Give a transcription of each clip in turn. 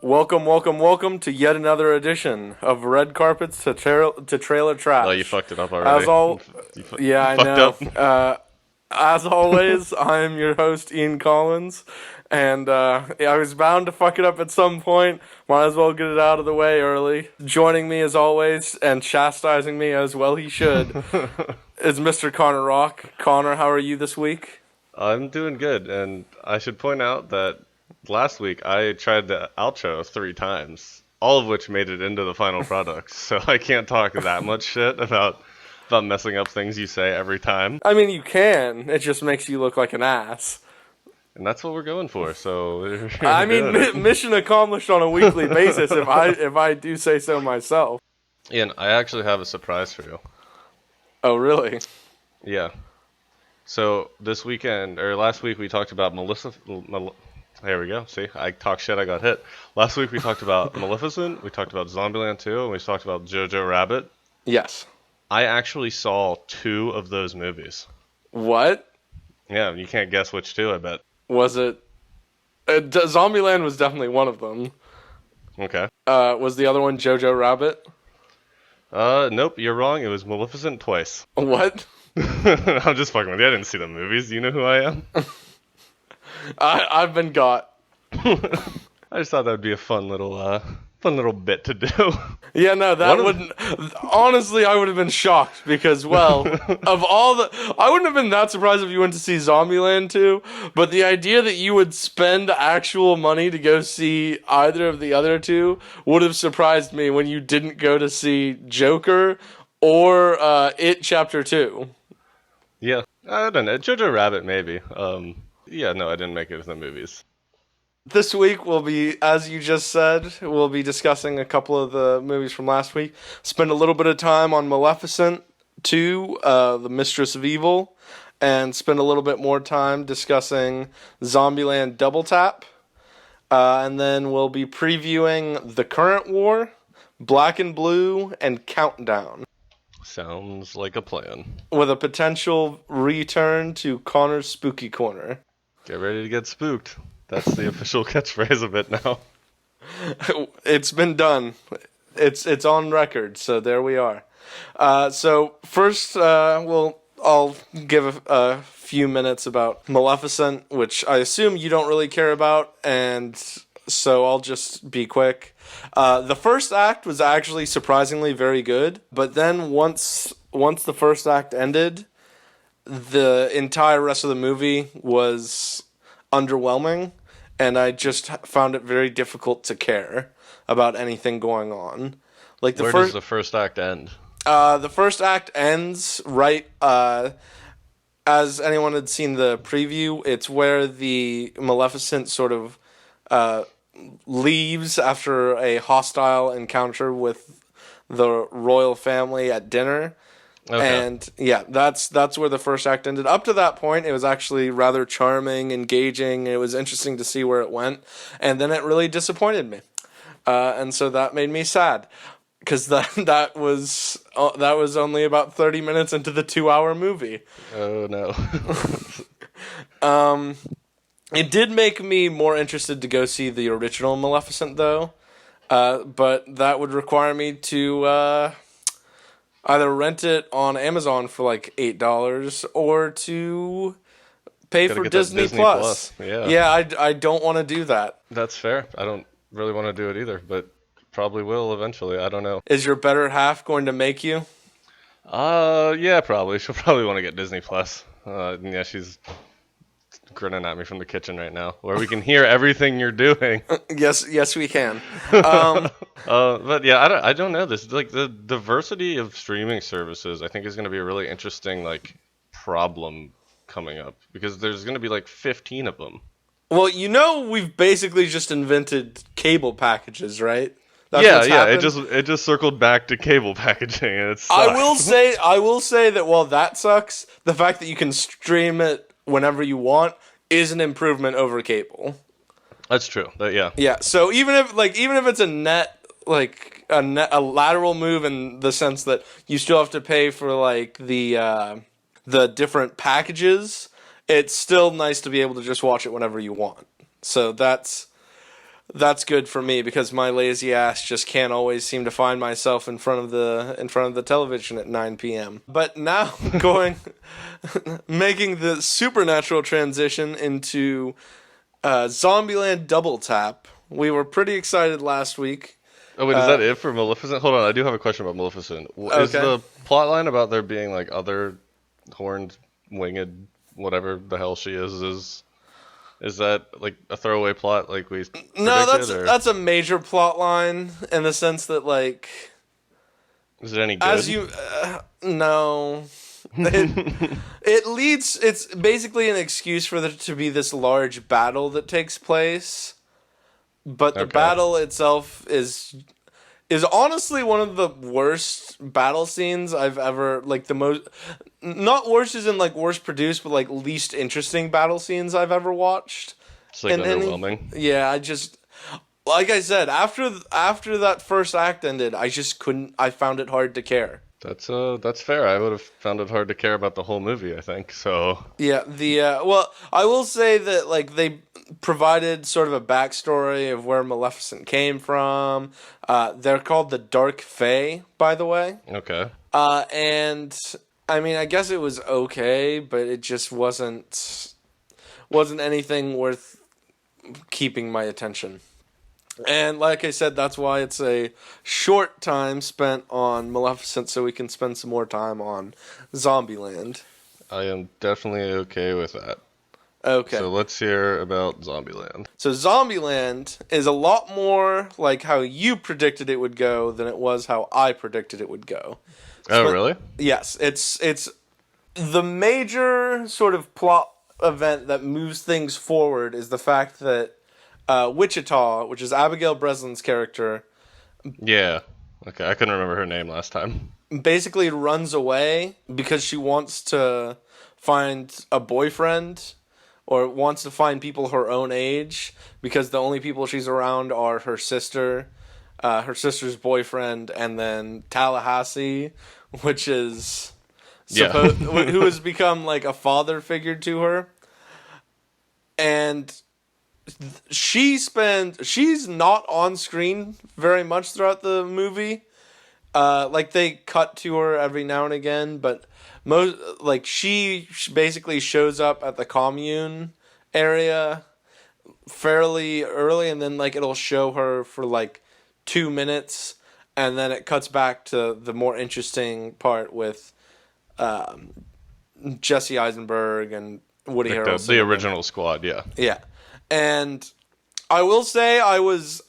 Welcome to yet another edition of Red Carpets to Trailer Trash. Oh, you fucked it up already. Yeah, I know. As always, I'm your host, Ian Collins, and I was bound to fuck it up at some point. Might as well get it out of the way early. Joining me as always, and chastising me as well he should, is Mr. Connor Rock. Connor, how are you this week? I'm doing good, and I should point out that last week I tried the outro 3 times, all of which made it into the final product, so I can't talk that much shit about messing up things you say every time. I mean, you can. It just makes you look like an ass. And that's what we're going for, so... I mean, mission accomplished on a weekly basis, if I do say so myself. Ian, I actually have a surprise for you. Oh, really? Yeah. So, last week we talked about there we go, see, I talk shit, I got hit. Last week we talked about Maleficent, we talked about Zombieland 2, and we talked about Jojo Rabbit. Yes. I actually saw 2 of those movies. What? Yeah, you can't guess which 2, I bet. Was it... Zombieland was definitely one of them. Okay. Was the other one Jojo Rabbit? Nope, you're wrong. It was Maleficent twice. What? I'm just fucking with you. I didn't see the movies. You know who I am? I've been got. I just thought that would be a fun little bit to do. Yeah, no, that wouldn't... Honestly, I would have been shocked because, well, of all the... I wouldn't have been that surprised if you went to see Zombieland 2, but the idea that you would spend actual money to go see either of the other 2 would have surprised me when you didn't go to see Joker or It Chapter 2. Yeah, I don't know. Jojo Rabbit, maybe. Yeah, no, I didn't make it to the movies. This week we'll be, as you just said, we'll be discussing a couple of the movies from last week. Spend a little bit of time on Maleficent 2, The Mistress of Evil, and spend a little bit more time discussing Zombieland Double Tap. And then we'll be previewing The Current War, Black and Blue, and Countdown. Sounds like a plan. With a potential return to Connor's Spooky Corner. Get ready to get spooked. That's the official catchphrase of it now. It's been done. It's on record, so there we are. So first, I'll give a few minutes about Maleficent, which I assume you don't really care about, and so I'll just be quick. The first act was actually surprisingly very good, but then once the first act ended, the entire rest of the movie was underwhelming, and I just found it very difficult to care about anything going on. Like Where does the first act end? The first act ends right as anyone had seen the preview. It's where the Maleficent sort of leaves after a hostile encounter with the royal family at dinner. Okay. And yeah, that's where the first act ended. Up to that point, it was actually rather charming, engaging. It was interesting to see where it went, and then it really disappointed me, and so that made me sad because that was only about 30 minutes into the 2-hour movie. Oh no. It did make me more interested to go see the original Maleficent, though, but that would require me to either rent it on Amazon for like $8 or to pay for Disney Plus. Yeah, I don't want to do that. That's fair. I don't really want to do it either, but probably will eventually. I don't know. Is your better half going to make you? Yeah, probably. She'll probably want to get Disney Plus. Yeah, she's grinning at me from the kitchen right now, where we can hear everything you're doing. Yes, we can. But yeah, I don't know. This like the diversity of streaming services, I think, is going to be a really interesting problem coming up because there's going to be 15 of them. Well, we've basically just invented cable packages, right? That's it just circled back to cable packaging, and it sucks. I will say that while that sucks, the fact that you can stream it whenever you want is an improvement over cable. That's true. Yeah. Yeah. So even if it's a lateral move in the sense that you still have to pay for the different packages, it's still nice to be able to just watch it whenever you want. So that's That's good for me because my lazy ass just can't always seem to find myself in front of the television at 9 p.m. But now making the supernatural transition into Zombieland Double Tap. We were pretty excited last week. Oh wait, is that it for Maleficent? Hold on, I do have a question about Maleficent. Is Okay. the plot line about there being like other horned, winged, whatever the hell she is that like a throwaway plot like we No, predicted, or that's a major plot line in the sense that like is it any good? as you no. It leads. It's basically an excuse for there to be this large battle that takes place, but the Okay. battle itself is honestly one of the worst battle scenes I've ever the most not worst as in like worst produced, but like least interesting battle scenes I've ever watched. It's like underwhelming. Yeah, I just like I said after that first act ended, I just couldn't. I found it hard to care. That's fair. I would have found it hard to care about the whole movie, I think. So Yeah, well, I will say that like they provided sort of a backstory of where Maleficent came from. They're called the Dark Fae, by the way. okay. And I mean, I guess it was okay, but it just wasn't anything worth keeping my attention. And like I said, that's why it's a short time spent on Maleficent, so we can spend some more time on Zombieland. I am definitely okay with that. Okay. So let's hear about Zombieland. So Zombieland is a lot more like how you predicted it would go than it was how I predicted it would go. Oh, really? Yes, it's the major sort of plot event that moves things forward is the fact that Wichita, which is Abigail Breslin's character, Yeah. Okay, I couldn't remember her name last time. basically runs away because she wants to find a boyfriend or wants to find people her own age because the only people she's around are her sister's boyfriend, and then Tallahassee, which is who has become like a father figure to her. And she's not on screen very much throughout the movie. Like they cut to her every now and again, but she basically shows up at the commune area fairly early, and then like it'll show her for like 2 minutes, and then it cuts back to the more interesting part with Jesse Eisenberg and Woody Like Harrelson. the original squad, yeah. Yeah. And I will say I was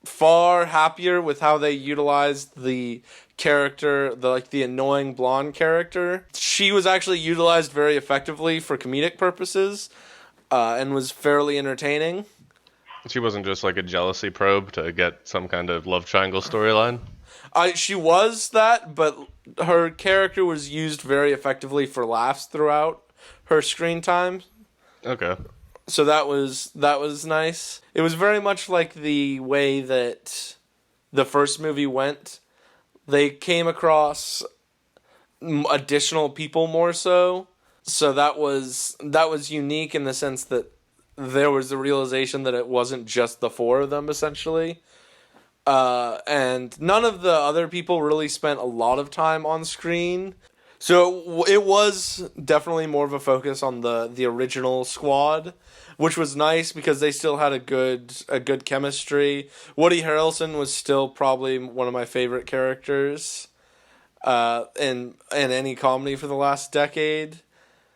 far happier with how they utilized the character, the annoying blonde character. She was actually utilized very effectively for comedic purposes, and was fairly entertaining. She wasn't just like a jealousy probe to get some kind of love triangle storyline. She was that, but her character was used very effectively for laughs throughout her screen time. Okay. So that was nice. It was very much like the way that the first movie went. They came across additional people more so. So that was unique in the sense that there was the realization that it wasn't just the four of them essentially. And none of the other people really spent a lot of time on screen. So it was definitely more of a focus on the original squad, which was nice because they still had a good chemistry. Woody Harrelson was still probably one of my favorite characters in any comedy for the last decade.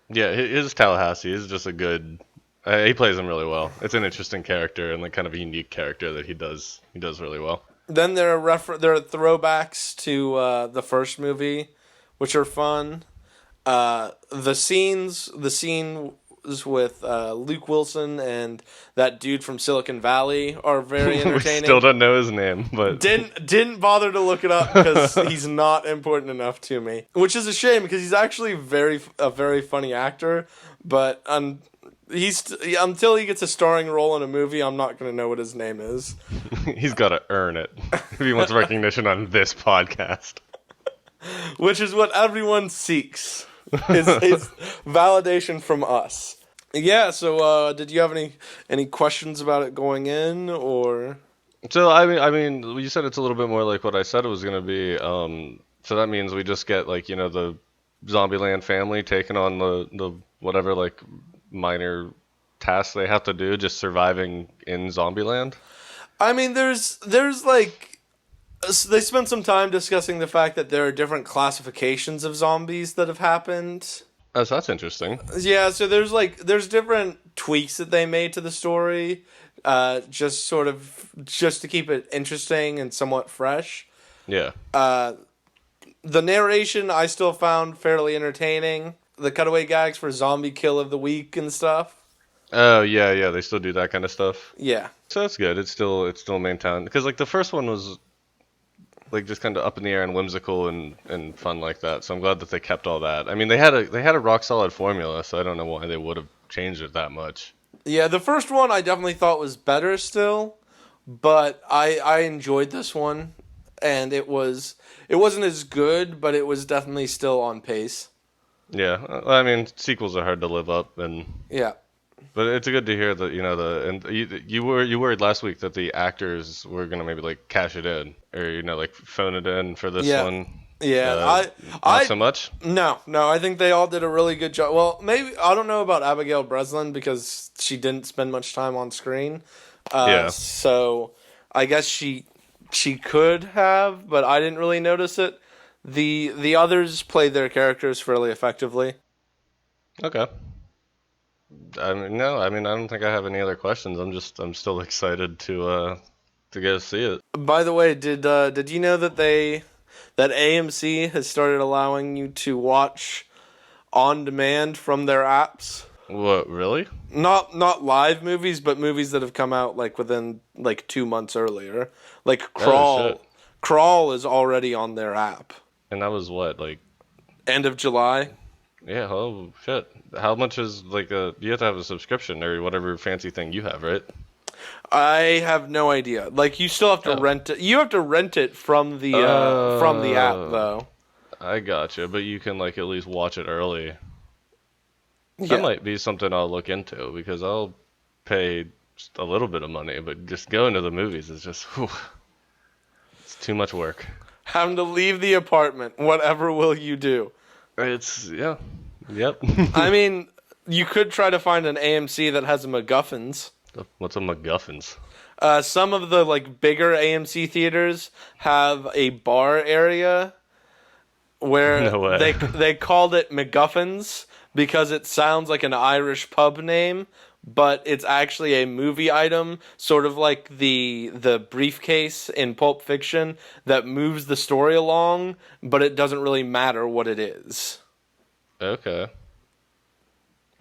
Yeah, his Tallahassee is just a good. He plays him really well. It's an interesting character and like kind of a unique character that he does really well. Then there are throwbacks to the first movie, which are fun. The scenes with Luke Wilson and that dude from Silicon Valley are very entertaining. We still don't know his name, but didn't bother to look it up because he's not important enough to me, which is a shame because he's actually a very funny actor. But until he gets a starring role in a movie, I'm not going to know what his name is. He's got to earn it if he wants recognition on this podcast. Which is what everyone seeks, is validation from us. Yeah. So, did you have any questions about it going in, or? So I mean, you said it's a little bit more like what I said it was gonna be. So that means we just get like the Zombieland family taking on the whatever like minor tasks they have to do, just surviving in Zombieland. I mean, there's like they spent some time discussing the fact that there are different classifications of zombies that have happened. Oh, so that's interesting. Yeah, so there's different tweaks that they made to the story, just to keep it interesting and somewhat fresh. Yeah. The narration I still found fairly entertaining. The cutaway gags for zombie kill of the week and stuff. Oh yeah, yeah. They still do that kind of stuff. Yeah. So that's good. It's still maintained because like the first one was like just kind of up in the air and whimsical and fun like that. So I'm glad that they kept all that. I mean, they had a rock solid formula, so I don't know why they would have changed it that much. Yeah, the first one I definitely thought was better still, but I enjoyed this one, and it wasn't as good, but it was definitely still on pace. Yeah, I mean, sequels are hard to live up, Yeah. but it's good to hear that and you worried last week that the actors were gonna maybe like cash it in or like phone it in for this Yeah. one. Yeah, Not I so much. no, I think they all did a really good job. Well, maybe I don't know about Abigail Breslin because she didn't spend much time on screen. Yeah. So I guess she could have, but I didn't really notice it. The others played their characters fairly effectively. Okay. I mean, no, I mean, I don't think I have any other questions. I'm still excited to go see it. By the way, did you know that AMC has started allowing you to watch on demand from their apps? What, really? Not live movies, but movies that have come out like within like 2 months earlier. Like Oh shit. Crawl is already on their app. And that was what, like, End of July. yeah, oh shit. How much is like you have to have a subscription or whatever fancy thing you have, right? I have no idea. Like you still have to Oh. rent it. You have to rent it from the app though. I gotcha, but you can like at least watch it early. Yeah. That might be something I'll look into because I'll pay just a little bit of money, but just going to the movies is just, whew, it's too much work. Having to leave the apartment. Whatever will you do? It's, yeah, yep. I mean, you could try to find an AMC that has a MacGuffins. What's a MacGuffins? Some of the like bigger AMC theaters have a bar area where No way. they called it MacGuffins because it sounds like an Irish pub name, but it's actually a movie item, sort of like the briefcase in Pulp Fiction that moves the story along, but it doesn't really matter what it is. Okay.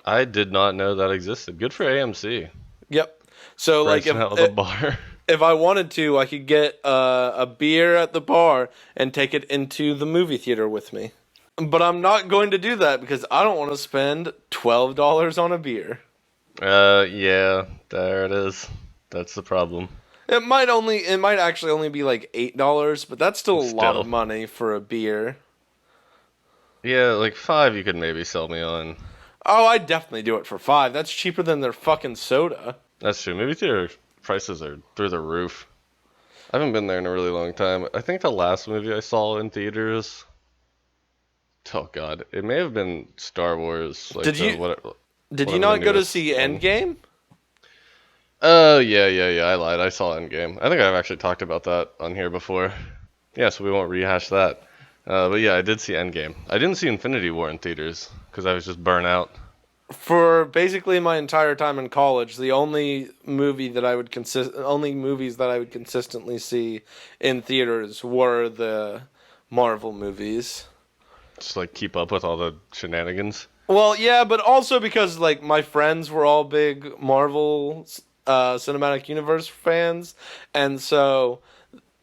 I did not know that existed. Good for AMC. Yep. So like Branching out with a bar. if I wanted to, I could get a beer at the bar and take it into the movie theater with me. But I'm not going to do that because I don't want to spend $12 on a beer. Yeah, there it is. That's the problem. It might actually only be like $8, but that's still a lot of Still. money for a beer. Yeah, like 5 you could maybe sell me on. Oh, I'd definitely do it for 5. That's cheaper than their fucking soda. That's true. Movie theater prices are through the roof. I haven't been there in a really long time. I think the last movie I saw in theaters, oh god, it may have been Star Wars. Like Did you whatever did you the not go to newest see one. Endgame? Oh yeah. I lied. I saw Endgame. I think I've actually talked about that on here before. Yeah, so we won't rehash that. But yeah, I did see Endgame. I didn't see Infinity War in theaters because I was just burnt out. For basically my entire time in college, the only movies that I would consistently see in theaters were the Marvel movies. Just like keep up with all the shenanigans. Well, yeah, but also because like my friends were all big Marvel Cinematic Universe fans, and so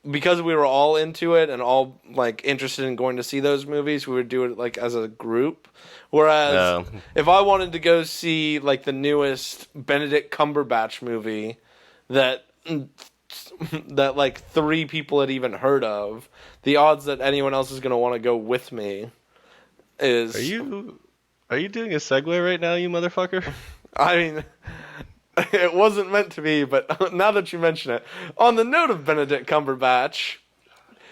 because we were all into it and all like interested in going to see those movies, we would do it like as a group. Whereas if I wanted to go see like the newest Benedict Cumberbatch movie that that like 3 people had even heard of, the odds that anyone else is going to want to go with me is Are you doing a segue right now, you motherfucker? I mean, it wasn't meant to be, but now that you mention it, on the note of Benedict Cumberbatch,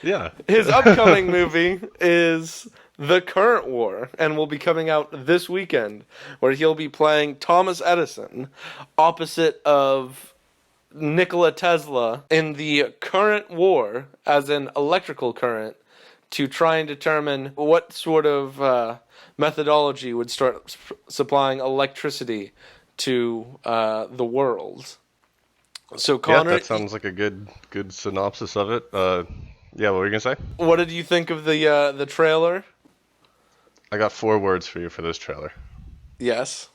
Yeah. his upcoming movie is The Current War and will be coming out this weekend, where he'll be playing Thomas Edison opposite of Nikola Tesla in the current war, as in electrical current, to try and determine what sort of methodology would start supplying electricity to the world. So, Yeah, Connor, that sounds like a good synopsis of it. Yeah, what were you gonna say? what did you think of the trailer? I got 4 words for you for this trailer. Yes.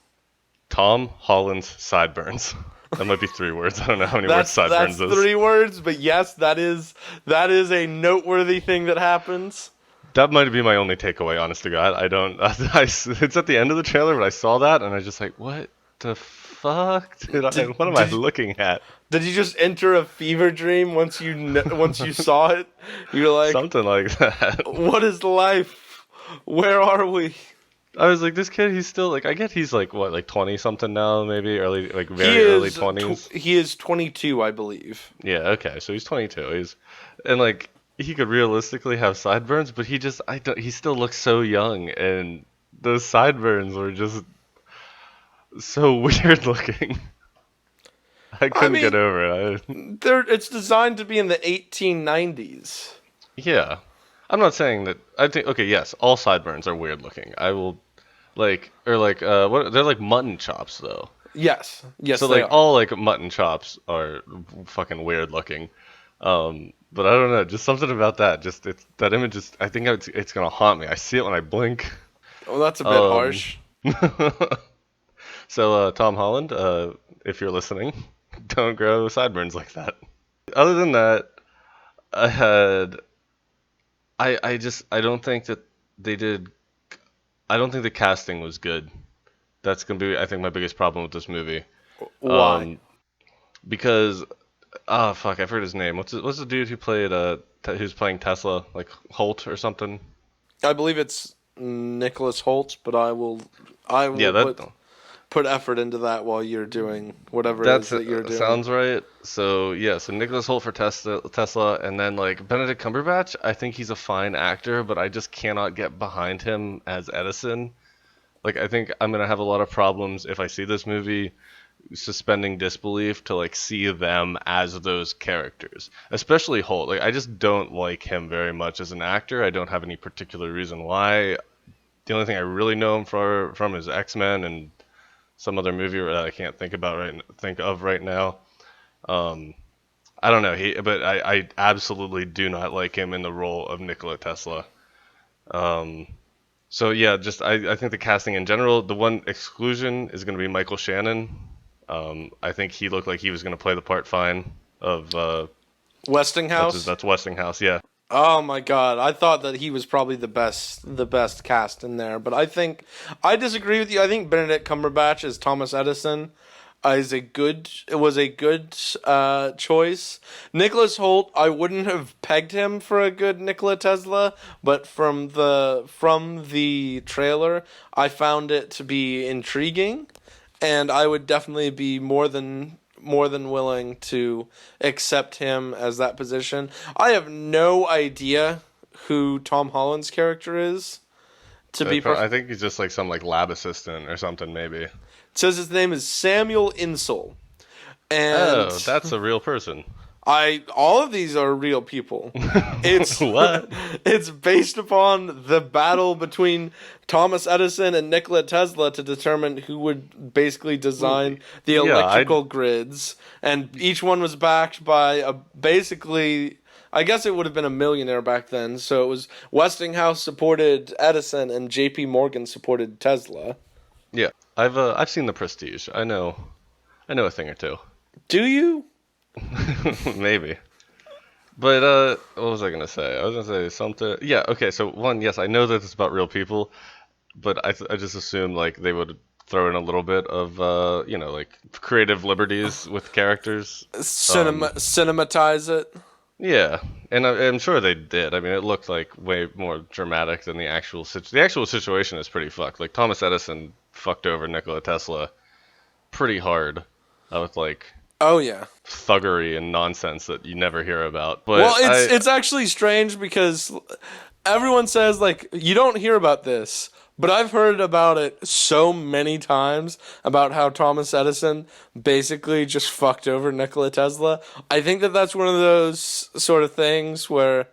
Tom Holland's sideburns. That might be 3 words. I don't know how many words That's sideburns is. 3 words, but yes, that is a noteworthy thing that happens. That might be my only takeaway, honest to God. I don't. It's at the end of the trailer, but I saw that and I was just like, what the fuck? What am I looking at? Did you just enter a fever dream once once you saw it? You're like, Something like that. what is life? Where are we? I was like, this kid, he's still like, I get he's like what, like 20 something now, maybe early, like He very early is 20s. he is 22, I believe. Yeah, okay, so he's 22. And like he could realistically have sideburns, but he still looks so young, and those sideburns were just so weird looking. I I couldn't get mean, over it. it's designed to be in the 1890s. Yeah, I'm not saying that. I think okay, yes, all sideburns are weird looking. I will what they're like mutton chops though. Yes, So they like are. all like mutton chops are fucking weird looking. But I don't know, just something about that. Just that image is. I think it's gonna haunt me. I see it when I blink. Oh, that's a bit Um, harsh. so Tom Holland, if you're listening, don't grow sideburns like that. Other than that, I had I don't think that they did. I don't think the casting was good. That's gonna be I think my biggest problem with this movie. Why? Um, because fuck, I forgot his name. What's the dude who played who's playing Tesla, like Holt or something? I believe it's Nicholas Holt, but I Yeah, will that put effort into that while you're doing whatever it is that's that you're doing. sounds right. So yeah, so Nicholas Holt for Tesla, and then like Benedict Cumberbatch. I think he's a fine actor, but I just cannot get behind him as Edison. Like I think I'm gonna have a lot of problems if I see this movie suspending disbelief to like see them as those characters, especially Holt. Like I just don't like him very much as an actor. I don't have any particular reason why. The only thing I really know him from is X-Men and some other movie that I can't think of right now. Um, I don't know. But I absolutely do not like him in the role of Nikola Tesla. Um, so yeah, just I think the casting in general, the one exclusion is going to be Michael Shannon. I think he looked like he was going to play the part fine of Westinghouse. that's Westinghouse. Yeah, Oh my god, I thought that he was probably the best cast in there, but I disagree with you. I think Benedict Cumberbatch as Thomas Edison was a good choice. Nicholas Holt, I wouldn't have pegged him for a good Nikola Tesla, but from the trailer, I found it to be intriguing, and I would definitely be more than willing to accept him as that position. I have no idea who Tom Holland's character is. To be I perfect, think he's just like some like lab assistant or something maybe. it says his name is Samuel Insull, and Oh, that's a real person. all of these are real people. It's What? it's based upon the battle between Thomas Edison and Nikola Tesla to determine who would basically design the Yeah, electrical grids, and each one was backed by a basically. I guess it would have been a millionaire back then, so it was Westinghouse supported Edison and J.P. Morgan supported Tesla. Yeah, I've seen The Prestige. I know a thing or two. Do you? Maybe. But what was I gonna say? I was gonna say something. Yeah, okay. So one, yes, I know that it's about real people, but I just assumed like they would throw in a little bit of like creative liberties with characters. Cinematize it. Yeah, and I'm sure they did. I mean, it looked like way more dramatic than the actual situation is pretty fucked. Like Thomas Edison fucked over Nikola Tesla pretty hard with like Oh yeah. thuggery and nonsense that you never hear about. Well, But it's actually strange because everyone says like you don't hear about this, but I've heard about it so many times about how Thomas Edison basically just fucked over Nikola Tesla. I think that that's one of those sort of things where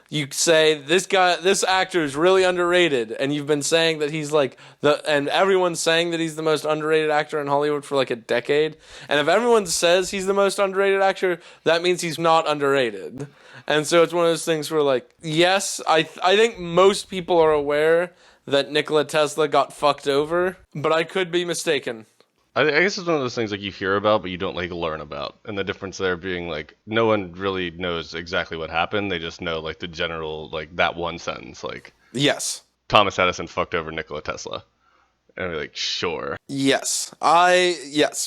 you say this actor is really underrated, and you've been saying that he's like and everyone's saying that he's the most underrated actor in Hollywood for like a decade. And if everyone says he's the most underrated actor, that means he's not underrated. And so it's one of those things where like, yes, I think most people are aware that Nikola Tesla got fucked over, but I could be mistaken. I guess it's one of those things like you hear about, but you don't like learn about. And the difference there being like no one really knows exactly what happened. They just know like the general, like that one sentence, like Yes. Thomas Edison fucked over Nikola Tesla. And we're like, sure. Yes,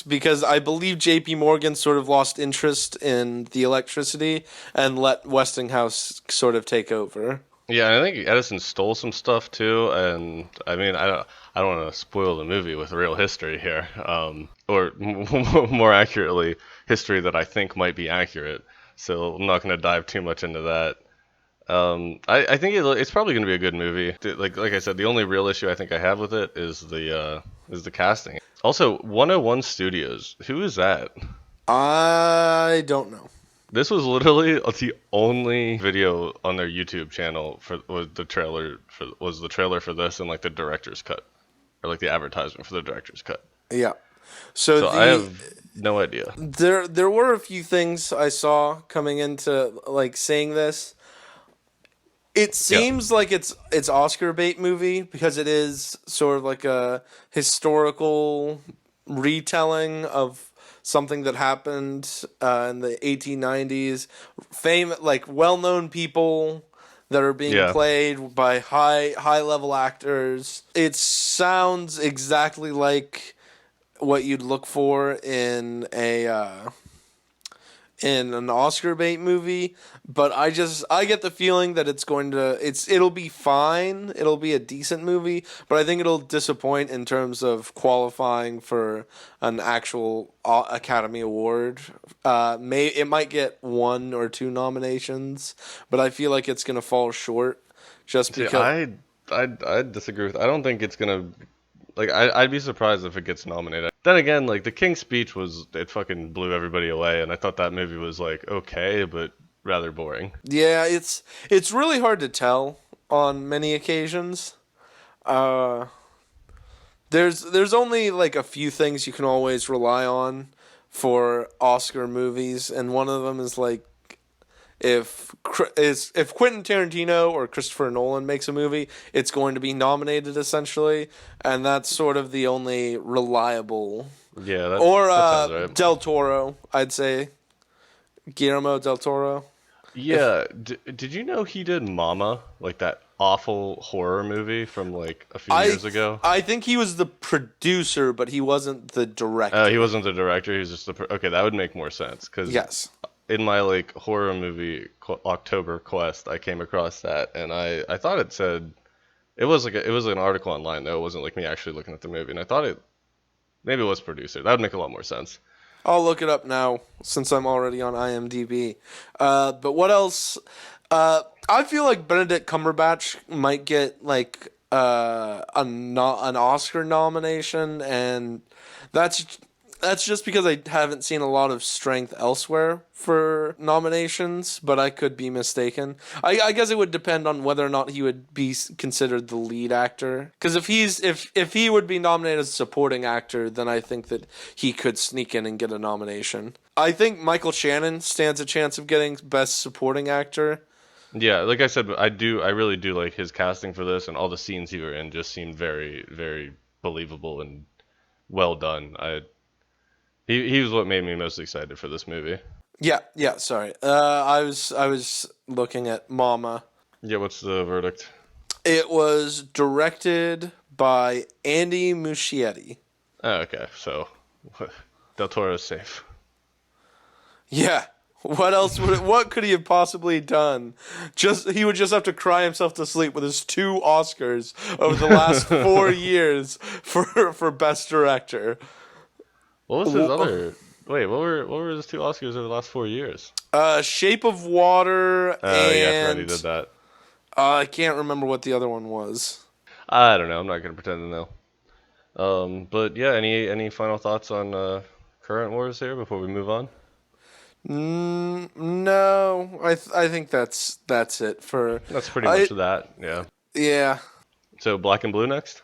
because I believe J.P. Morgan sort of lost interest in the electricity and let Westinghouse sort of take over. Yeah, and I think Edison stole some stuff too, and I mean, I don't want to spoil the movie with real history here, or more accurately, history that I think might be accurate. So I'm not going to dive too much into that. I think it's probably going to be a good movie. Like I said, the only real issue I think I have with it is the casting. Also, 101 Studios, who is that? I don't know. This was literally the only video on their YouTube channel was the trailer for this and like the director's cut, or like the advertisement for the director's cut. Yeah. So I have no idea. There were a few things I saw coming into like seeing this. It seems like it's Oscar bait movie because it is sort of like a historical retelling of something that happened in the 1890s. Like well-known people that are being played by high level actors. It sounds exactly like what you'd look for in an Oscar bait movie, but I get the feeling that it'll be fine. It'll be a decent movie, but I think it'll disappoint in terms of qualifying for an actual Academy Award. It might get 1 or 2 nominations, but I feel like it's gonna fall short just because. I disagree with. I don't think it's gonna. Like I'd be surprised if it gets nominated. Then again, like the King's Speech it fucking blew everybody away, and I thought that movie was like okay, but rather boring. Yeah, it's really hard to tell on many occasions. There's only like a few things you can always rely on for Oscar movies, and one of them is like if Quentin Tarantino or Christopher Nolan makes a movie, it's going to be nominated essentially, and that's sort of the only reliable. Yeah, that sounds right. Del Toro, I'd say. Guillermo del Toro. Yeah, did you know he did Mama, like that awful horror movie from like a few years ago? I think he was the producer, but he wasn't the director. He wasn't the director. He was just okay. That would make more sense because yes. In my like horror movie October quest, I came across that, and I thought it said it was an article online though. It wasn't like me actually looking at the movie, and I thought maybe it was producer. That would make a lot more sense. I'll look it up now since I'm already on IMDb. But what else? I feel like Benedict Cumberbatch might get like an Oscar nomination, and that's just because I haven't seen a lot of strength elsewhere for nominations, but I could be mistaken. I guess it would depend on whether or not he would be considered the lead actor. Because if he would be nominated as supporting actor, then I think that he could sneak in and get a nomination. I think Michael Shannon stands a chance of getting Best Supporting Actor. Yeah, like I said, I really do like his casting for this, and all the scenes he were in just seemed very, very believable and well done. He was what made me most excited for this movie. Yeah, sorry. I was looking at Mama. Yeah, what's the verdict? It was directed by Andy Muschietti. Oh, okay. So Del Toro's safe. Yeah. What else what could he have possibly done? He would just have to cry himself to sleep with his 2 Oscars over the last 4 years for Best Director. What was his other? Wait, what were his two Oscars over the last 4 years? Shape of Water Yeah, I forgot he and did that. I can't remember what the other one was. I don't know. I'm not gonna pretend to know. But yeah, any final thoughts on current wars here before we move on? No, I think that's it for That's pretty much I that. Yeah. yeah. So Black and Blue next.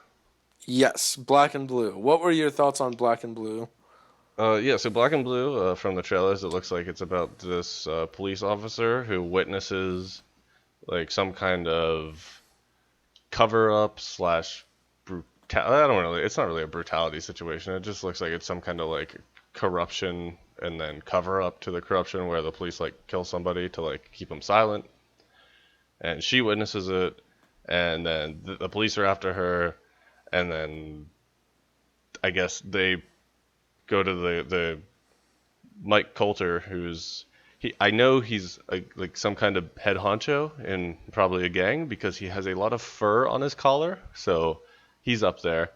Yes, Black and Blue. What were your thoughts on Black and Blue? Yeah, so Black and Blue, from the trailers, it looks like it's about this police officer who witnesses like some kind of cover up slash I don't really. It's not really a brutality situation. It just looks like it's some kind of like corruption and then cover up to the corruption where the police like kill somebody to like keep them silent. And she witnesses it, and then the police are after her, and then I guess they go to the Mike Coulter, who's I know he's like some kind of head honcho in probably a gang because he has a lot of fur on his collar, so he's up there.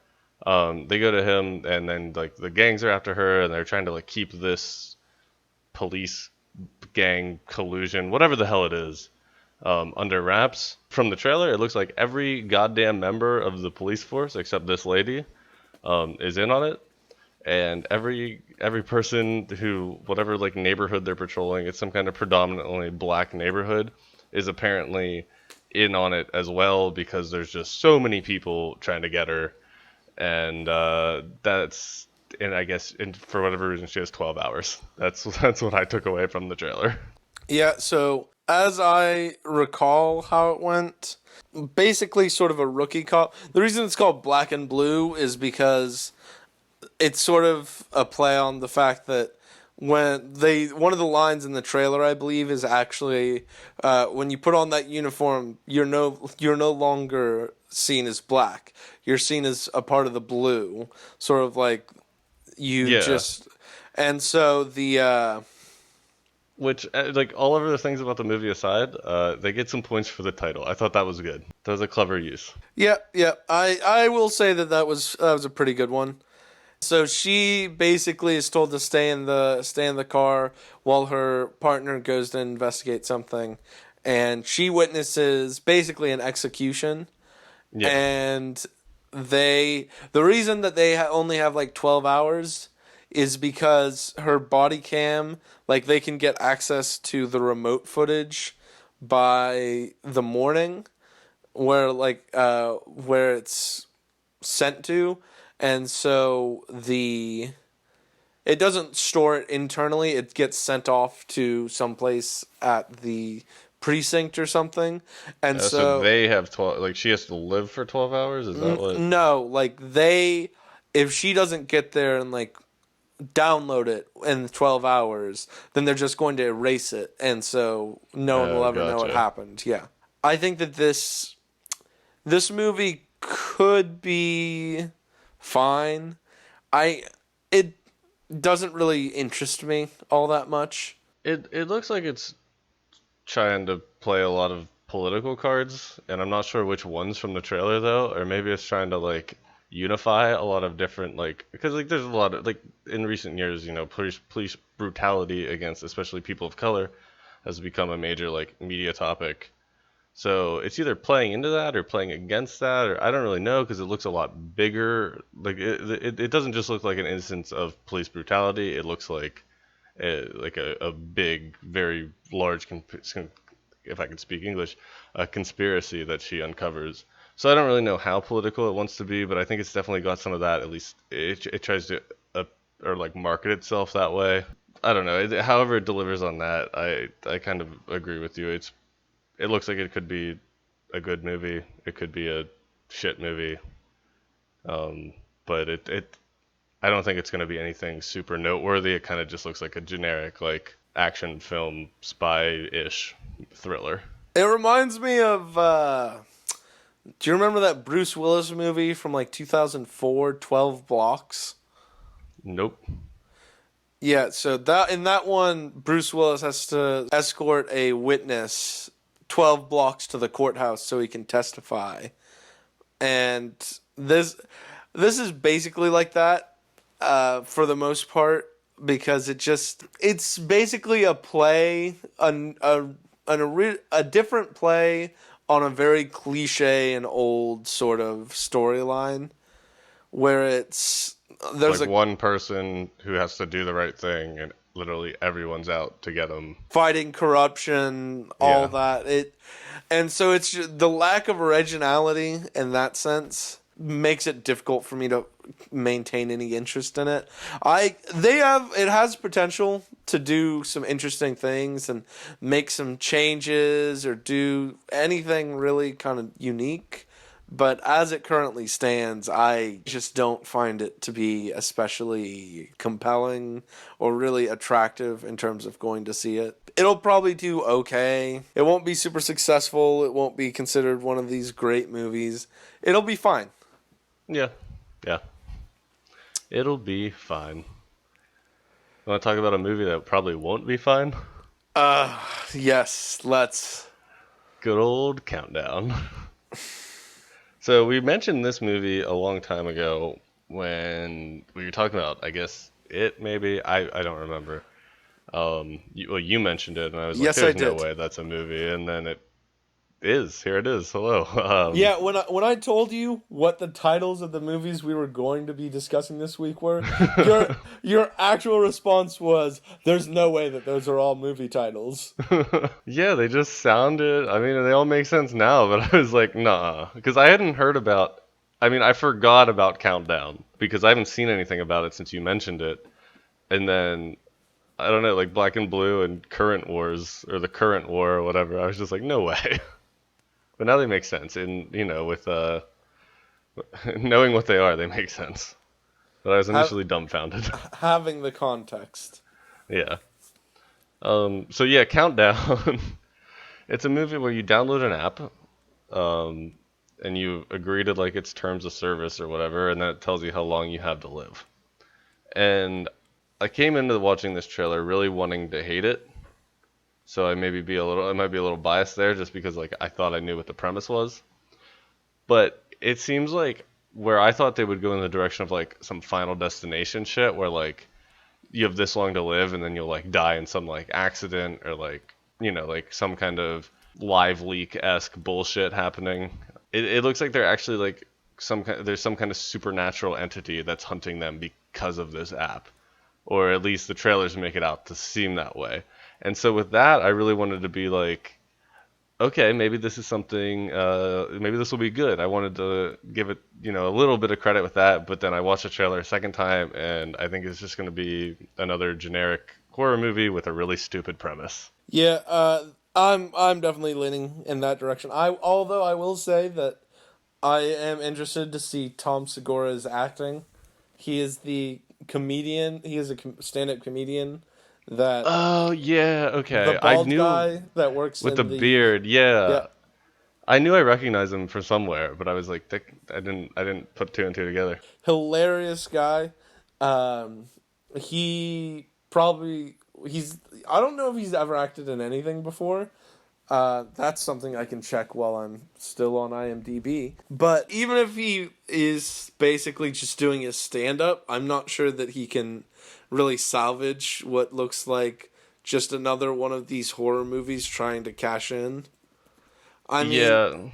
They go to him, and then like the gangs are after her, and they're trying to like keep this police gang collusion, whatever the hell it is, under wraps. From the trailer, it looks like every goddamn member of the police force except this lady is in on it, and every person who whatever like neighborhood they're patrolling, it's some kind of predominantly black neighborhood, is apparently in on it as well because there's just so many people trying to get her, and I guess for whatever reason she has 12 hours. That's what I took away from the trailer. Yeah, so as I recall how it went, basically sort of a rookie cop. The reason it's called Black and Blue is because it's sort of a play on the fact that one of the lines in the trailer, I believe, is actually when you put on that uniform, you're no longer seen as black. You're seen as a part of the blue, sort of like you Yeah. just. And so the Which, like, all of the things about the movie aside, they get some points for the title. I thought that was good. That was a clever use. yeah, I will say that was a pretty good one. So she basically is told to stay in the car while her partner goes to investigate something, and she witnesses basically an execution. Yeah. And the reason that they only have like 12 hours is because her body cam, like they can get access to the remote footage by the morning where it's sent to, and so it doesn't store it internally. It gets sent off to someplace at the precinct or something. And So so they have 12, like, she has to live for 12 hours? Is that what? no, like if she doesn't get there and like download it in 12 hours, then they're just going to erase it, and so no one will Oh, ever know what gotcha. happened. Yeah. I think that this movie could be fine. It doesn't really interest me all that much. It looks like it's trying to play a lot of political cards, and I'm not sure which ones from the trailer though, or maybe it's trying to like unify a lot of different like because like there's a lot of like in recent years, police brutality against especially people of color has become a major like media topic. So it's either playing into that or playing against that, or I don't really know because it looks a lot bigger. Like it doesn't just look like an instance of police brutality. It looks like a big, very large, if I could speak English, a conspiracy that she uncovers. So I don't really know how political it wants to be, but I think it's definitely got some of that. At least it tries to or like market itself that way. I don't know. However it delivers on that, I kind of agree with you. It looks like it could be a good movie. It could be a shit movie. But I don't think it's going to be anything super noteworthy. It kind of just looks like a generic like action film spy-ish thriller. It reminds me of do you remember that Bruce Willis movie from like 2004, 12 Blocks? Nope. Yeah, so that in that one, Bruce Willis has to escort a witness 12 blocks to the courthouse so he can testify. And this is basically like that. for the most part, because it's basically a play, a different play on a very cliche and old sort of storyline where there's Like a one person who has to do the right thing, and literally everyone's out to get them. fighting corruption, all Yeah. that. And so it's just, the lack of originality in that sense makes it difficult for me to maintain any interest in it. It has potential to do some interesting things and make some changes or do anything really kind of unique. But as it currently stands, I just don't find it to be especially compelling or really attractive in terms of going to see it. It'll probably do okay. It won't be super successful. It won't be considered one of these great movies. It'll be fine. Yeah. Yeah. It'll be fine. Want to talk about a movie that probably won't be fine? Yes, let's. Good old Countdown. So we mentioned this movie a long time ago when we were talking about, I guess, it maybe. I don't remember. You mentioned it, and I was like, Yes, I "There's no did. way that's a movie," and then it is. Here it is. Hello. Yeah, when I told you what the titles of the movies we were going to be discussing this week were, your actual response was, "There's no way that those are all movie titles." Yeah, they just sounded. I mean, they all make sense now, but I was like, nah, because I hadn't heard about. I mean, I forgot about Countdown because I haven't seen anything about it since you mentioned it, and then I don't know, like Black and Blue and Current Wars or the Current War or whatever. I was just like, no way. But now they make sense, and with knowing what they are, they make sense. But I was Have, initially dumbfounded. having the context. Yeah. So yeah, Countdown. It's a movie where you download an app, um, and you agree to like its terms of service or whatever, and then it tells you how long you have to live. And I came into watching this trailer really wanting to hate it, so I might be a little biased there just because like I thought I knew what the premise was. But it seems like where I thought they would go in the direction of like some Final Destination shit, where like you have this long to live and then you'll like die in some like accident or like like some kind of live leak esque bullshit happening. It looks like they're actually like there's some kind of supernatural entity that's hunting them because of this app, or at least the trailers make it out to seem that way. And so with that, I really wanted to be like, okay, maybe this is something, maybe this will be good. I wanted to give it, a little bit of credit with that, but then I watched the trailer a second time, and I think it's just going to be another generic horror movie with a really stupid premise. Yeah, I'm definitely leaning in that direction. Although I will say that I am interested to see Tom Segura's acting. He is the comedian. He is a stand-up comedian that Oh, yeah, the okay. I bald knew guy that works with the in the beard, yeah. yeah, I knew I recognized him from somewhere, but I was like, I didn't put two and two together. hilarious guy. Um, he probably he's I don't know if he's ever acted in anything before. That's something I can check while I'm still on IMDb. But even if he is basically just doing his stand up, I'm not sure that he can really salvage what looks like just another one of these horror movies trying to cash in. I mean, Yeah,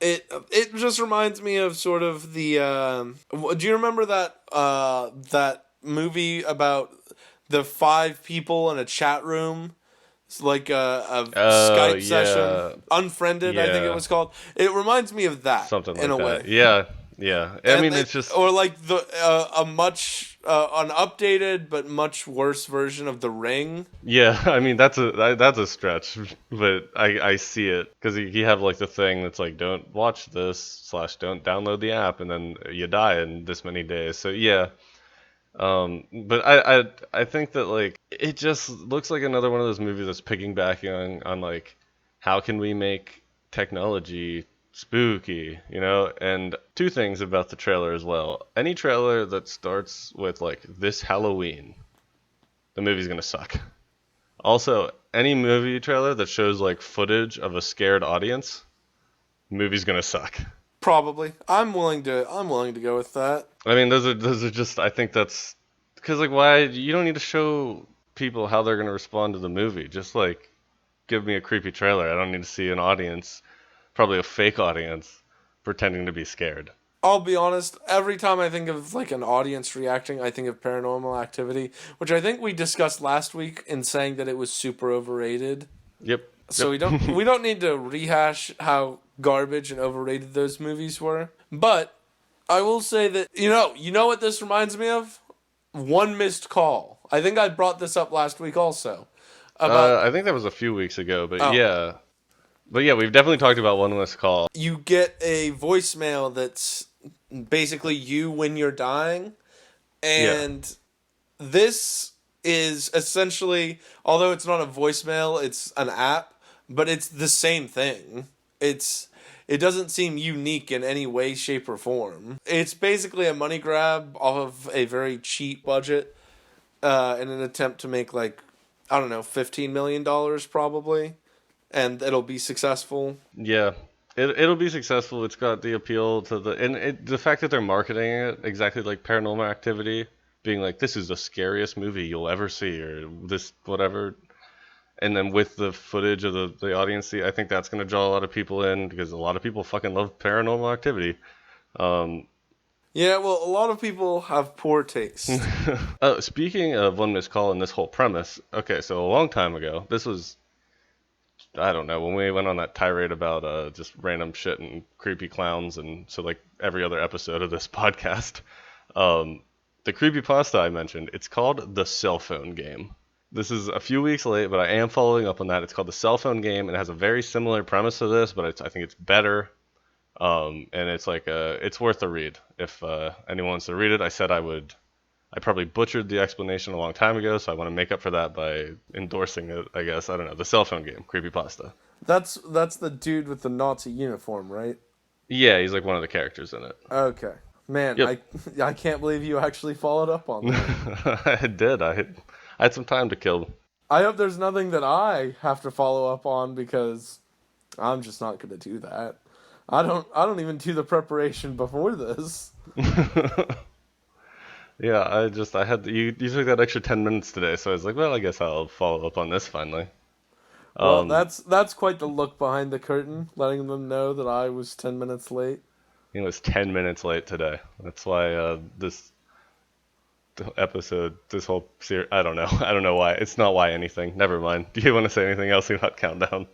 it just reminds me of sort of the. Do you remember that movie about the five people in a chat room? It's like a oh, Skype session, yeah, Unfriended, I think it yeah. was called. It reminds me of that Something in like a that. way, Yeah, yeah. I and mean, it's just or like the an updated but much worse version of The Ring. yeah. I mean, that's a stretch, but I see it because he have like the thing that's like don't watch this slash don't download the app and then you die in this many days. So yeah. But I think that like it just looks like another one of those movies that's piggybacking on like how can we make technology spooky, And two things about the trailer as well. Any trailer that starts with like this Halloween, the movie's gonna suck. Also, any movie trailer that shows like footage of a scared audience, movie's gonna suck. Probably, I'm willing to go with that. I mean, those are just I think that's Because like, why you don't need to show people how they're gonna respond to the movie. Just like give me a creepy trailer. I don't need to see an audience, probably a fake audience, pretending to be scared. I'll be honest, every time I think of like an audience reacting, I think of Paranormal Activity, which I think we discussed last week in saying that it was super overrated. Yep. So Yep. we don't need to rehash how garbage and overrated those movies were. But I will say that you know what this reminds me of? One Missed Call. I think I brought this up last week also. About I think that was a few weeks ago, but oh, yeah. But yeah, we've definitely talked about One Last Call. you get a voicemail that's basically you when you're dying, Yeah. and this is essentially, although it's not a voicemail, it's an app, but it's the same thing. It doesn't seem unique in any way, shape, or form. It's basically a money grab off of a very cheap budget, in an attempt to make like, I don't know, $15 million probably, and it'll be successful. Yeah. It'll be successful. It's got the appeal to the fact that they're marketing it exactly like Paranormal Activity, being like this is the scariest movie you'll ever see or this whatever, and then with the footage of the audience, I think that's gonna draw a lot of people in because a lot of people fucking love Paranormal Activity. Um, Yeah, well, a lot of people have poor taste. Speaking of One Missed Call and this whole premise, okay, so a long time ago, this was I don't know, when we went on that tirade about just random shit and creepy clowns, and so like every other episode of this podcast, um, the creepypasta I mentioned, it's called The Cell Phone Game. This is a few weeks late, but I am following up on that. It's called The Cell Phone Game, and it has a very similar premise to this, but I think it's better. And it's like it's worth a read. If anyone wants to read it, I said I would. I probably butchered the explanation a long time ago, so I want to make up for that by endorsing it, I guess. I don't know. The Cell Phone Game, creepypasta. That's the dude with the Nazi uniform, right? Yeah, he's like one of the characters in it. Okay. Man, Yep. I can't believe you actually followed up on that. I did. I had some time to kill. I hope there's nothing that I have to follow up on because I'm just not going to do that. I don't even do the preparation before this. Yeah, I had you took that extra 10 minutes today, so I was like, well, I guess I'll follow up on this finally. Well, Um, that's quite the look behind the curtain, letting them know that I was 10 minutes late. it was 10 minutes late today. That's why this episode, this whole series, I don't know. I don't know why. It's not why anything. Never mind. Do you want to say anything else about Countdown?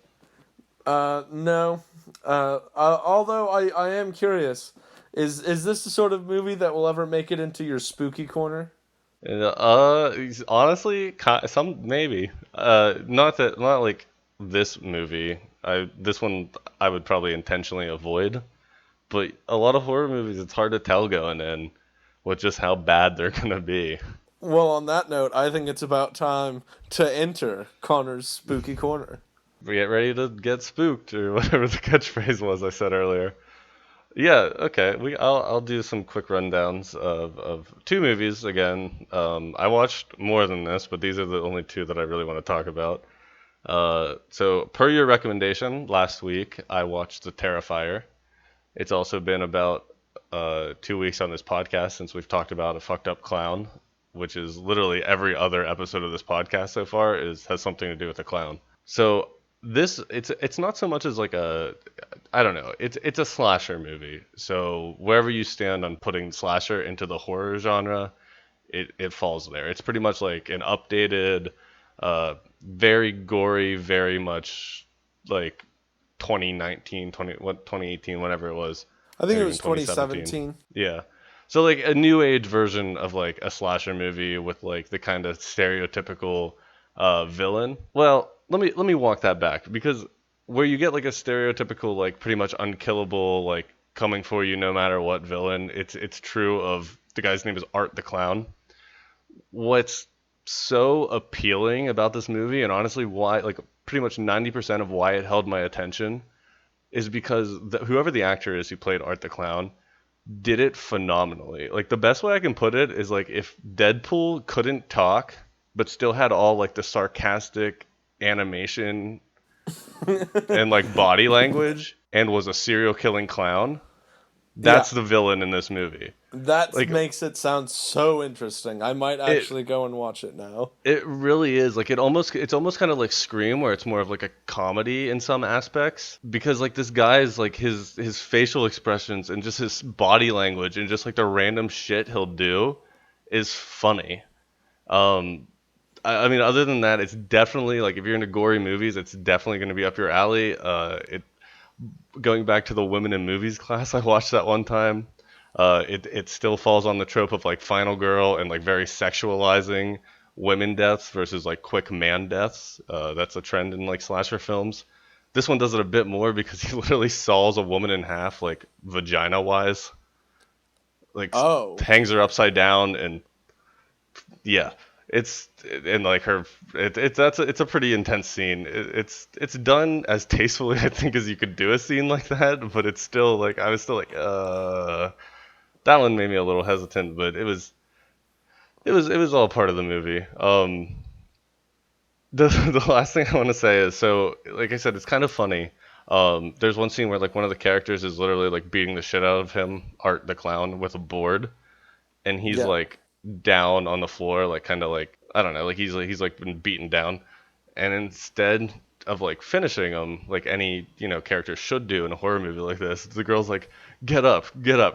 No. Although I am curious, is this the sort of movie that will ever make it into your spooky corner? Honestly, some maybe. Not like this movie. This one I would probably intentionally avoid. But a lot of horror movies, it's hard to tell going in with just how bad they're gonna be. Well, on that note, I think it's about time to enter Connor's spooky corner. Get ready to get spooked or whatever the catchphrase was I said earlier. Yeah, okay. I'll do some quick rundowns of two movies again. I watched more than this, but these are the only two that I really want to talk about. So per your recommendation last week, I watched The Terrifier. It's also been about 2 weeks on this podcast since we've talked about a fucked up clown, which is literally every other episode of this podcast so far has something to do with a clown. So it's not so much as like I don't know, it's a slasher movie. So wherever you stand on putting slasher into the horror genre, it falls there. It's pretty much like an updated, very gory, very much like 2018, whenever it was. I think it Maybe was in 2017. 2017. Yeah. So like a new age version of like a slasher movie with like the kind of stereotypical villain. Well, let me walk that back because where you get like a stereotypical like pretty much unkillable like coming for you no matter what villain, it's true of the guy's name is Art the Clown. What's so appealing about this movie and honestly why like pretty much 90% of why it held my attention is because whoever the actor is who played Art the Clown did it phenomenally. Like the best way I can put it is like if Deadpool couldn't talk but still had all like the sarcastic animation and like body language and was a serial killing clown, Yeah. That's the villain in this movie. That Like makes it sound so interesting. I might it actually go and watch it now. it really is. Like it's almost kind of like Scream, where it's more of like a comedy in some aspects, because like this guy's like his facial expressions and just his body language and just like the random shit he'll do is funny. Um, I mean, other than that, it's definitely like if you're into gory movies, it's definitely going to be up your alley. It Going back to the women in movies class I watched that one time, it still falls on the trope of like final girl and like very sexualizing women deaths versus like quick man deaths. That's a trend in like slasher films. This one does it a bit more because he literally saws a woman in half, like vagina wise, like Oh. hangs her upside down, and yeah, it's and like her, it's a pretty intense scene. It's done as tastefully I think as you could do a scene like that, but it's still like I was still like that one made me a little hesitant, but it was all part of the movie. The last thing I want to say is, so like I said, it's kind of funny. There's one scene where like one of the characters is literally like beating the shit out of him, Art the clown, with a board, and he's Yeah. like down on the floor, like kind of like I don't know, like he's like been beaten down, and instead of like finishing him like any character should do in a horror movie like this, the girl's like, get up,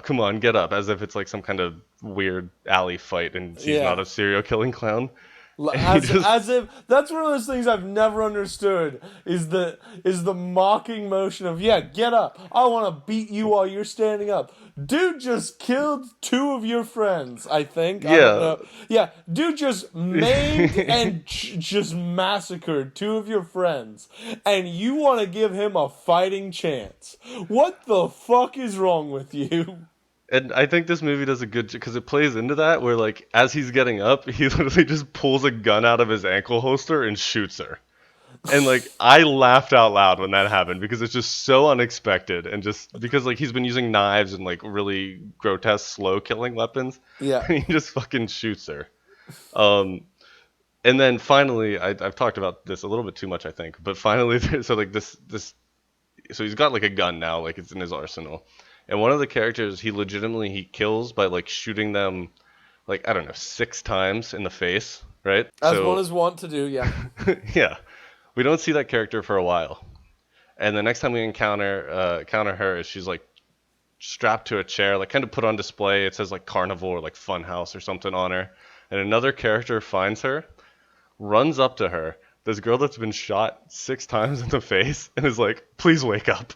come on, get up, as if it's like some kind of weird alley fight, and she's not Yeah. a serial killing clown, and he As just as if that's one of those things I've never understood is the mocking motion of, yeah, get up. I want to beat you while you're standing up. Dude just killed two of your friends, I think. I don't yeah. know. Yeah, dude just maimed and just massacred two of your friends, and you want to give him a fighting chance. What the fuck is wrong with you? And I think this movie does a good job because it plays into that where like as he's getting up, he literally just pulls a gun out of his ankle holster and shoots her. And like I laughed out loud when that happened because it's just so unexpected, and just because like he's been using knives and like really grotesque slow killing weapons, Yeah. and he just fucking shoots her. Um, and then finally, I've talked about this a little bit too much, I think, but finally, so like so he's got like a gun now, like it's in his arsenal, and one of the characters he kills by like shooting them like I don't know 6 times in the face, right? As one So is wont to do, yeah. yeah, we don't see that character for a while. And the next time we encounter her, is she's like strapped to a chair, like kind of put on display. It says like carnival or like fun house or something on her. And another character finds her, runs up to her, this girl that's been shot 6 times in the face, and is like, "Please wake up."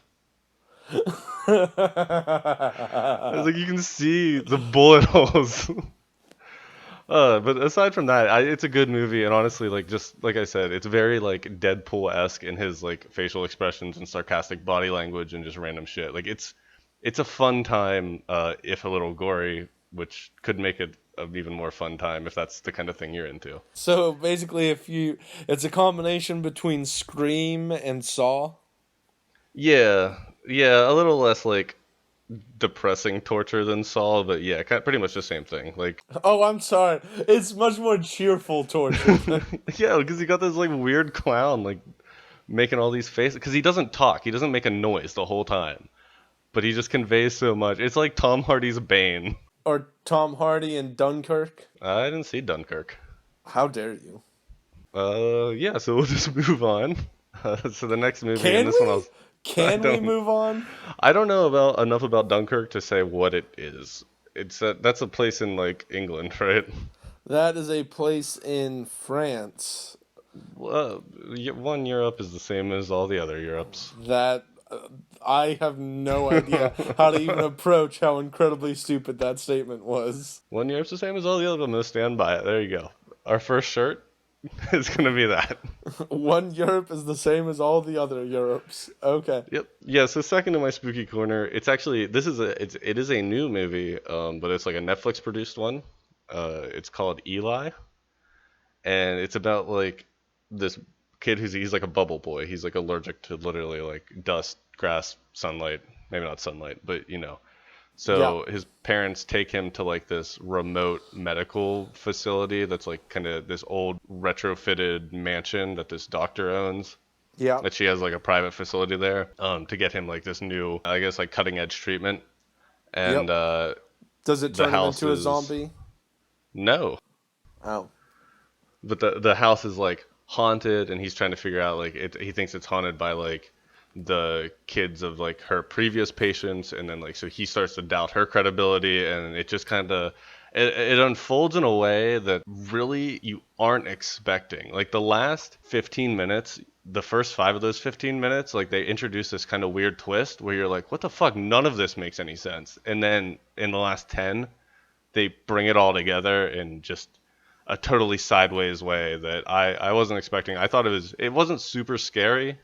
I was like, you can see the bullet holes. But aside from that, it's a good movie, and honestly, like just like I said, it's very like Deadpool-esque in his like facial expressions and sarcastic body language and just random shit. Like it's a fun time, if a little gory, which could make it an even more fun time if that's the kind of thing you're into. So basically, it's a combination between Scream and Saw. Yeah, yeah, a little less like depressing torture than Saw, but yeah, pretty much the same thing. Like, Oh, I'm sorry. It's much more cheerful torture. yeah, because you got this like weird clown like making all these faces because he doesn't talk, he doesn't make a noise the whole time, but he just conveys so much. It's like Tom Hardy's Bane. Or Tom Hardy in Dunkirk. I didn't see Dunkirk. How dare you? Yeah, so we'll just move on. So the next movie, and Can this one we? I Can we don't, move on? I don't know about enough about Dunkirk to say what it is. That's a place in like England, right? That is a place in France Well, one Europe is the same as all the other Europes. that I have no idea how to even approach how incredibly stupid that statement was. One Europe's the same as all the other. I'm gonna stand by it. There you go. Our first shirt is gonna be that. One Europe is the same as all the other Europes. Okay. Yep. Yeah. So second in my spooky corner, it's actually it is a new movie, but it's like a Netflix produced one. It's called Eli, and it's about like this kid he's like a bubble boy. He's like allergic to literally like dust, grass, sunlight. Maybe not sunlight, but you know. Yeah. So his parents take him to like this remote medical facility that's like kind of this old retrofitted mansion that this doctor owns. Yeah. That she has like a private facility there, to get him like this new, I guess like cutting edge treatment. and Yep. Does it the turn him house into a is zombie? no, Oh. but the house is like haunted, and he's trying to figure out like he thinks it's haunted by like the kids of like her previous patients, and then like so he starts to doubt her credibility, and it just kind of it unfolds in a way that really you aren't expecting. Like the last 15 minutes, the first 5 of those 15 minutes, like they introduce this kind of weird twist where you're like, what the fuck, none of this makes any sense, and then in the last 10 they bring it all together in just a totally sideways way that I wasn't expecting. I thought it wasn't super scary.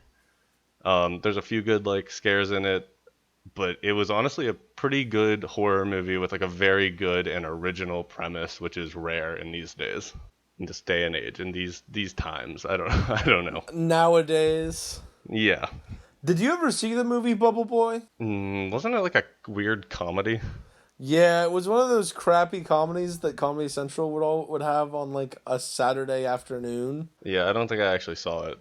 There's a few good like scares in it, but it was honestly a pretty good horror movie with like a very good and original premise, which is rare in these days, in this day and age, in these times. I don't I don't know. Nowadays. Yeah. Did you ever see the movie Bubble Boy? Wasn't it like a weird comedy? Yeah, it was one of those crappy comedies that Comedy Central would have on like a Saturday afternoon. Yeah, I don't think I actually saw it.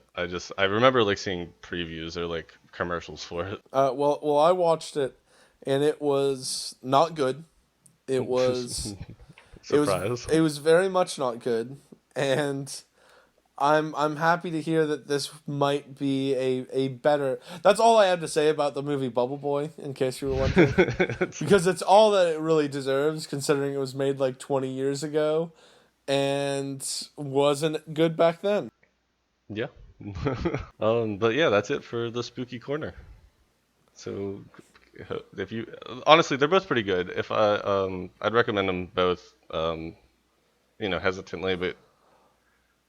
I remember like seeing previews or like commercials for it. Well, I watched it, and it was not good. It was, it was, Surprise. it was very much not good, and I'm happy to hear that this might be a better. That's all I have to say about the movie Bubble Boy, in case you were wondering, because it's all that it really deserves, considering it was made like 20 years ago, and wasn't good back then. Yeah. But yeah, that's it for the spooky corner. So if you honestly, they're both pretty good. If I'd recommend them both. Hesitantly, but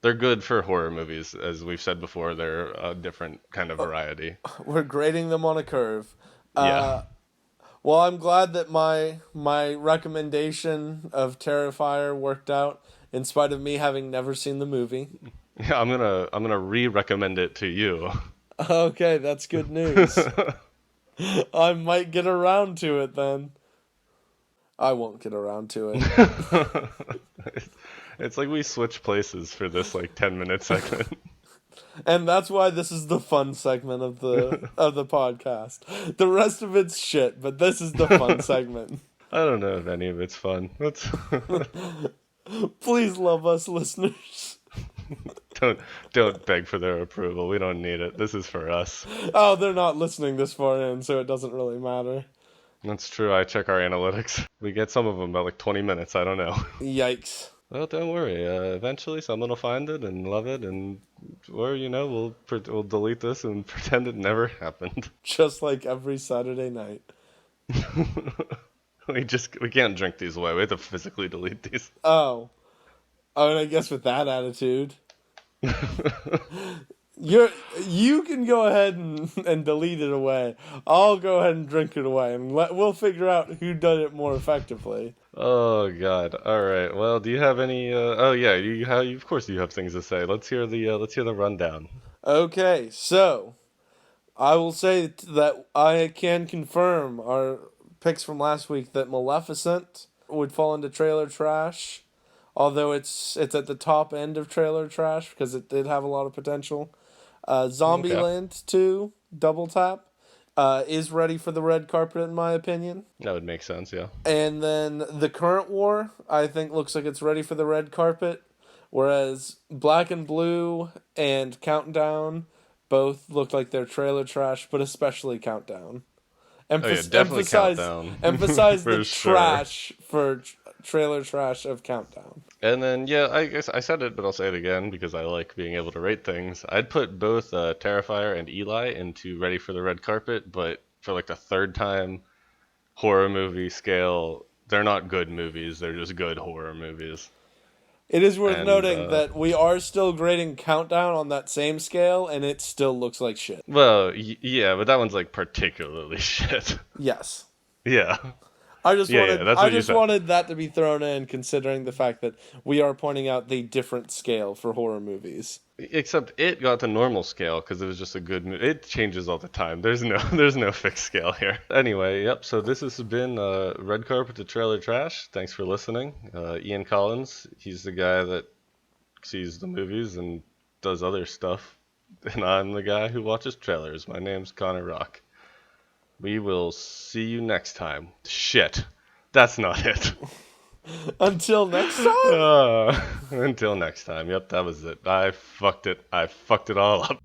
they're good for horror movies. As we've said before, they're a different kind of variety. We're grading them on a curve. Yeah. Well, I'm glad that my recommendation of Terrifier worked out, in spite of me having never seen the movie. Yeah, I'm gonna re-recommend it to you. Okay, that's good news. I might get around to it then. I won't get around to it. It's like we switch places for this like 10-minute segment. And that's why this is the fun segment of the podcast. The rest of it's shit, but this is the fun segment. I don't know if any of it's fun. Please love us, listeners. Don't beg for their approval. We don't need it. This is for us. Oh, they're not listening this far in, so it doesn't really matter. That's true. I check our analytics. We get some of them about like 20 minutes. I don't know. Yikes. Well, don't worry. Eventually, someone will find it and love it, or we'll delete this and pretend it never happened. Just like every Saturday night. We can't drink these away. We have to physically delete these. Oh. And I guess with that attitude, you can go ahead and delete it away. I'll go ahead and drink it away, and we'll figure out who did it more effectively. Oh God! All right. Well, do you have any? Oh yeah, of course you have things to say. Let's hear the rundown. Okay, so I will say that I can confirm our picks from last week that Maleficent would fall into trailer trash, although it's at the top end of trailer trash because it did have a lot of potential. Zombieland 2, Double Tap, is ready for the red carpet in my opinion. That would make sense. Yeah. And then The Current War, I think looks like it's ready for the red carpet, whereas Black and Blue and Countdown both look like they're trailer trash, but especially Countdown. Definitely Countdown. Emphasize For the sure. trash for trailer trash of Countdown. And then yeah, I guess I said it, but I'll say it again because I like being able to rate things. I'd put both Terrifier and Eli into Ready for the Red Carpet, but for like the third time, horror movie scale, they're not good movies. They're just good horror movies. It is worth And, noting that we are still grading Countdown on that same scale, and it still looks like shit. Well, yeah, but that one's like particularly shit. Yes. Yeah. I just that's what you said. wanted that to be thrown in, considering the fact that we are pointing out the different scale for horror movies. Except it got to normal scale because it was just a good movie. It changes all the time. There's no fixed scale here. Anyway, yep. So this has been Red Carpet to Trailer Trash. Thanks for listening. Ian Collins, he's the guy that sees the movies and does other stuff, and I'm the guy who watches trailers. My name's Connor Rock. We will see you next time. Shit. That's not it. Until next time. Until next time. Yep, that was it. I fucked it. I fucked it all up.